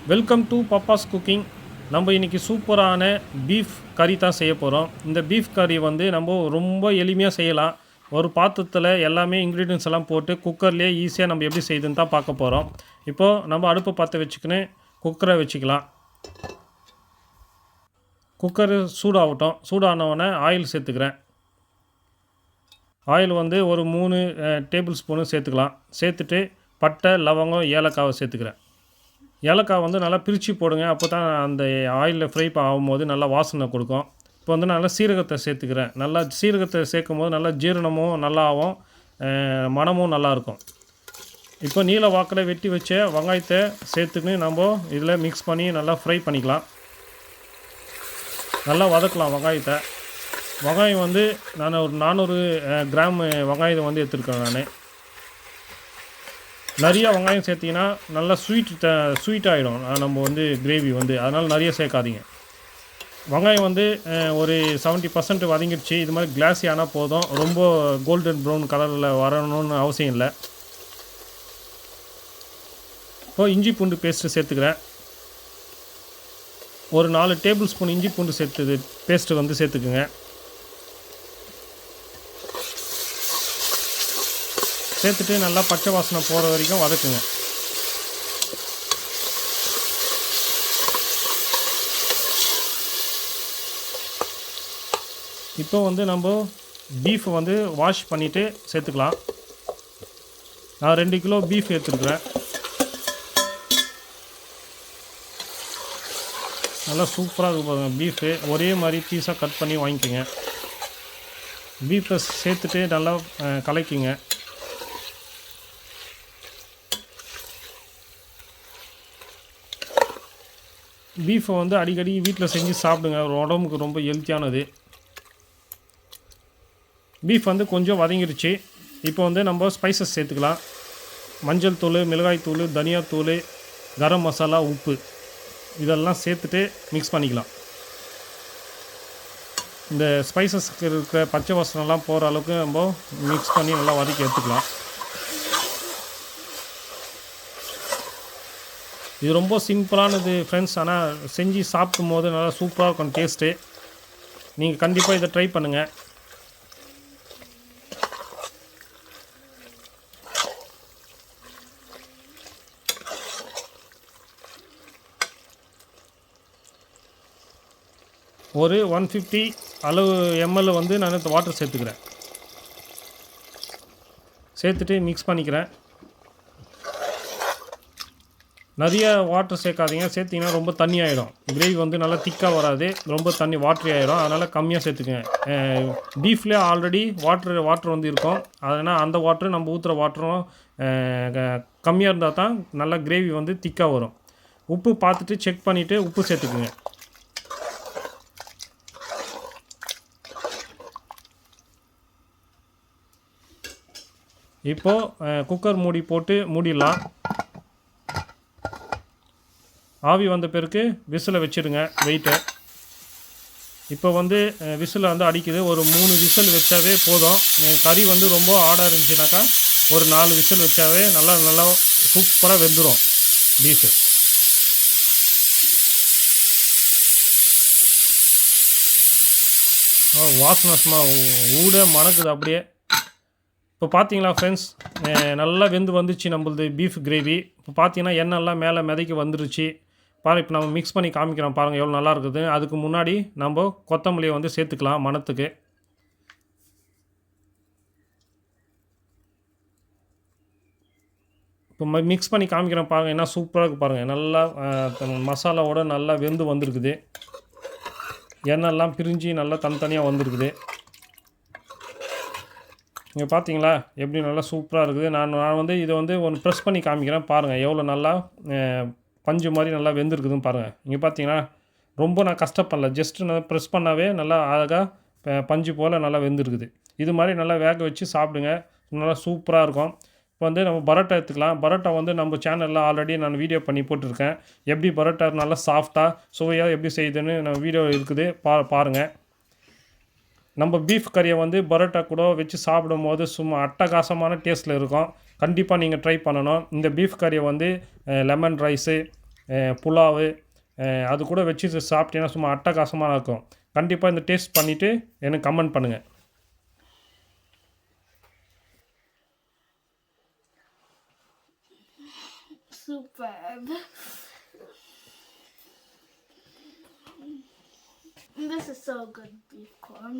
Welcome to பப்பாஸ் cooking. நம்ம இன்றைக்கி சூப்பரான பீஃப் கறி தான் செய்ய போகிறோம். இந்த பீஃப் கறி வந்து நம்ம ரொம்ப எளிமையாக செய்யலாம். ஒரு பாத்திரத்தில் எல்லாமே இன்க்ரீடியன்ஸ் எல்லாம் போட்டு குக்கர்லேயே ஈஸியாக நம்ம எப்படி செய்யுதுன்னு தான் பார்க்க போகிறோம். இப்போது நம்ம அடுப்பை பற்ற வச்சுக்கின்னு குக்கரை வச்சுக்கலாம். குக்கரு சூடாகட்டும். சூடானவுடனே ஆயில் சேர்த்துக்கிறேன். ஆயில் வந்து ஒரு 3 டேபிள் ஸ்பூனு சேர்த்துக்கலாம். சேர்த்துட்டு பட்டை, லவங்கம், ஏலக்காவை சேர்த்துக்கிறேன். ஏலக்காய் வந்து நல்லா பிரித்து போடுங்க. அப்போ தான் அந்த ஆயிலில் ஃப்ரை ஆகும்போது நல்லா வாசனை கொடுக்கும். இப்போ வந்து நல்லா சீரகத்தை சேர்த்துக்கிறேன். நல்லா சீரகத்தை சேர்க்கும் போது நல்லா ஜீரணமும் நல்லா ஆகும், மணமும் நல்லாயிருக்கும். இப்போ நீல வாக்கில் வெட்டி வச்ச வெங்காயத்தை சேர்த்துக்கின்னு நம்ம இதில் மிக்ஸ் பண்ணி நல்லா ஃப்ரை பண்ணிக்கலாம். நல்லா வதக்கலாம் வெங்காயத்தை. வெங்காயம் வந்து நான் ஒரு 400 கிராம் வெங்காயத்தை வந்து எடுத்துருக்கேன். நான் நிறையா வெங்காயம் சேர்த்திங்கன்னா நல்லா ஸ்வீட் ஆகிடும் நம்ம வந்து கிரேவி வந்து. அதனால் நிறைய சேர்க்காதீங்க. வெங்காயம் வந்து ஒரு 70% வதங்கிடுச்சு. இது மாதிரி கிளாஸி ஆனால் போதும். ரொம்ப கோல்டன் ப்ரௌன் கலரில் வரணும்னு அவசியம் இல்லை. இப்போது இஞ்சி பூண்டு பேஸ்ட்டு சேர்த்துக்கிறேன். ஒரு 4 டேபிள் ஸ்பூன் இஞ்சி பூண்டு பேஸ்ட்டு வந்து சேர்த்துக்குங்க. சேர்த்துட்டு நல்லா பச்சை வாசனை போகிற வரைக்கும் வதக்குங்க. இப்போ வந்து நம்ம பீஃபை வந்து வாஷ் பண்ணிவிட்டு சேர்த்துக்கலாம். நான் 2 கிலோ பீஃப் எடுத்துருக்குறேன். நல்லா சூப்பராக இருக்கு பாருங்கள். பீஃபு ஒரே மாதிரி பீஸாக கட் பண்ணி வாங்கிக்கோங்க. பீஃபை சேர்த்துட்டு நல்லா கலக்கிங்க. பீஃபை வந்து அடிக்கடி வீட்டில் செஞ்சு சாப்பிடுங்க. உடம்புக்கு ரொம்ப ஹெல்த்தியானது. பீஃப் வந்து கொஞ்சம் வதங்கிடுச்சு. இப்போ வந்து நம்ம ஸ்பைசஸ் சேர்த்துக்கலாம். மஞ்சள் தூள், மிளகாய் தூள், தனியாத்தூள், கரம் மசாலா, உப்பு இதெல்லாம் சேர்த்துட்டு மிக்ஸ் பண்ணிக்கலாம். இந்த ஸ்பைசஸ்க்கு இருக்கிற பச்சை வாசனைலாம் போகிற அளவுக்கு நம்ம மிக்ஸ் பண்ணி நல்லா வதக்கி எடுத்துக்கலாம். இது ரொம்ப சிம்பிளானது ஃப்ரெண்ட்ஸ். ஆனால் செஞ்சு சாப்பிடும் போது நல்லா சூப்பராக இருக்கும் டேஸ்ட்டு. நீங்கள் கண்டிப்பாக இதை ட்ரை பண்ணுங்கள். ஒரு 150 அளவு ml வந்து நான் வாட்டர் சேர்த்துக்கிறேன். சேர்த்துட்டு மிக்ஸ் பண்ணிக்கிறேன். நிறைய வாட்டர் சேர்க்காதீங்க. சேர்த்திங்கன்னா ரொம்ப தண்ணி ஆகிடும். கிரேவி வந்து நல்லா திக்காக வராது, ரொம்ப தண்ணி வாட்டரி ஆகிடும். அதனால் கம்மியாக சேர்த்துக்குங்க. பீஃப்லேயே ஆல்ரெடி வாட்டர் வந்து இருக்கும். அதனால் அந்த வாட்டரு நம்ம ஊற்றுற வாட்டரும் கம்மியாக இருந்தால் தான் நல்லா கிரேவி வந்து திக்காக வரும். உப்பு பார்த்துட்டு செக் பண்ணிவிட்டு உப்பு சேர்த்துக்குங்க. இப்போது குக்கர் மூடி போட்டு மூடிடலாம். ஆவி வந்த பிறகு விசிலை வச்சுடுங்க வெயிட்டை. இப்போ வந்து விசில் வந்து அடிக்குது. ஒரு 3 விசில் வச்சாவே போதும். கறி வந்து ரொம்ப ஆடாக இருந்துச்சுனாக்கா ஒரு 4 விசில் வச்சாவே நல்லா சூப்பராக வெந்துடும் பீஃபு. வாசனை சும்மா ஊட மணக்குது அப்படியே. இப்போ பார்த்தீங்களா ஃப்ரெண்ட்ஸ், நல்லா வெந்து வந்துச்சு நம்மளது பீஃப் கிரேவி. இப்போ பார்த்தீங்கன்னா எண்ணெய்லாம் மேலே மிதக்கி வந்துருச்சு. இப்போ நம்ம மிக்ஸ் பண்ணி காமிக்கிறோம் பாருங்கள் எவ்வளோ நல்லா இருக்குது. அதுக்கு முன்னாடி நம்ம கொத்தமல்லியை வந்து சேர்த்துக்கலாம் மணத்துக்கு. இப்போ மிக்ஸ் பண்ணி காமிக்கிறோம் பாருங்கள், என்ன சூப்பராக இருக்குது பாருங்கள். நல்லா மசாலாவோட நல்லா வெந்து வந்திருக்குது. எண்ணெய்லாம் பிரிஞ்சு நல்லா தனித்தனியாக வந்திருக்குது. இங்கே பார்த்தீங்களா எப்படி நல்லா சூப்பராக இருக்குது. நான் வந்து இதை வந்து ஒன்று ப்ரெஸ் பண்ணி காமிக்கிறேன் பாருங்கள் எவ்வளோ நல்லா பஞ்சு மாதிரி நல்லா வெந்திருக்குதுன்னு பாருங்கள். இங்கே பார்த்தீங்கன்னா ரொம்ப நான் கஷ்டப்படல. ஜஸ்ட்டு நான் ப்ரெஸ் பண்ணாவே நல்லா அழகாக பஞ்சு போல் நல்லா வெந்திருக்குது. இது மாதிரி நல்லா வேக வச்சு சாப்பிடுங்க, நல்லா சூப்பராக இருக்கும். இப்போ வந்து நம்ம பரோட்டா எடுத்துக்கலாம். பரோட்டா வந்து நம்ம சேனலில் ஆல்ரெடி நான் வீடியோ பண்ணி போட்டிருக்கேன். எப்படி பரோட்டா நல்லா சாஃப்டாக சுவையாக எப்படி செய்யுதுன்னு நம்ம வீடியோ இருக்குது, பாருங்கள். நம்ம பீஃப் கறியை வந்து பரோட்டா கூட வச்சு சாப்பிடும் போது சும்மா அட்டகாசமான டேஸ்ட்டில் இருக்கும். கண்டிப்பாக நீங்கள் ட்ரை பண்ணணும். இந்த பீஃப் கறியை வந்து லெமன் ரைஸு, புலாவு அது கூட வச்சு சாப்பிட்டீங்கன்னா சும்மா அட்டகாசமாக இருக்கும். கண்டிப்பாக இந்த டேஸ்ட் பண்ணிவிட்டு எனக்கு கமெண்ட் பண்ணுங்கள். Superb. This is so good, beef corn.